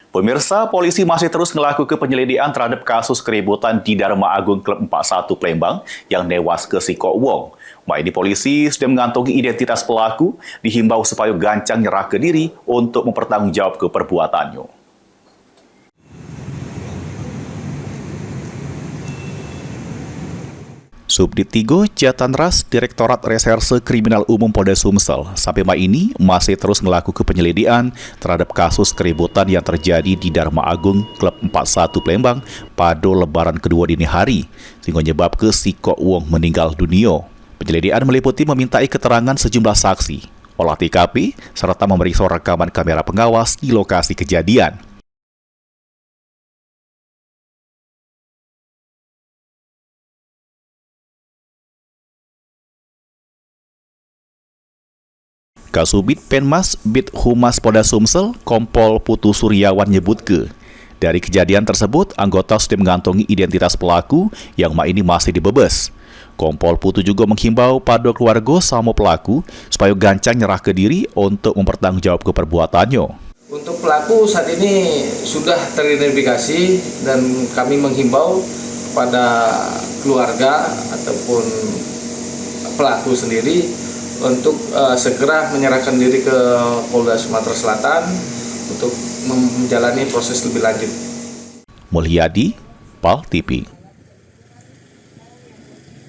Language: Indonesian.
Pemirsa, polisi masih terus melakukan penyelidikan terhadap kasus keributan di Dharma Agung Klub 41 Palembang yang newas ke Sikok Wong. Ini polisi sudah mengantongi identitas pelaku, dihimbau supaya gancang nyerah ke diri untuk mempertanggungjawab perbuatannya. Subdit 3 Jatanras Direktorat Reserse Kriminal Umum Polda Sumsel sampai ini masih terus melakukan penyelidikan terhadap kasus keributan yang terjadi di Dharma Agung Klub 41 Palembang pada lebaran kedua dini hari, sehingga menyebabkan Sikok Wong meninggal dunia. Penyelidikan meliputi memintai keterangan sejumlah saksi, olah TKP, serta memeriksa rekaman kamera pengawas di lokasi kejadian. Kasubit Penmas Bid Humas Polda Sumsel, Kompol Putu Suryawan nyebut dari kejadian tersebut, anggota sudah mengantongi identitas pelaku yang ini masih dibebas. Kompol Putu juga menghimbau pada keluarga sama pelaku supaya gancang nyerah ke diri untuk mempertanggungjawab perbuatannya. Untuk pelaku saat ini sudah teridentifikasi dan kami menghimbau pada keluarga ataupun pelaku sendiri untuk segera menyerahkan diri ke Polda Sumatera Selatan untuk menjalani proses lebih lanjut. Mulyadi, PAL TV.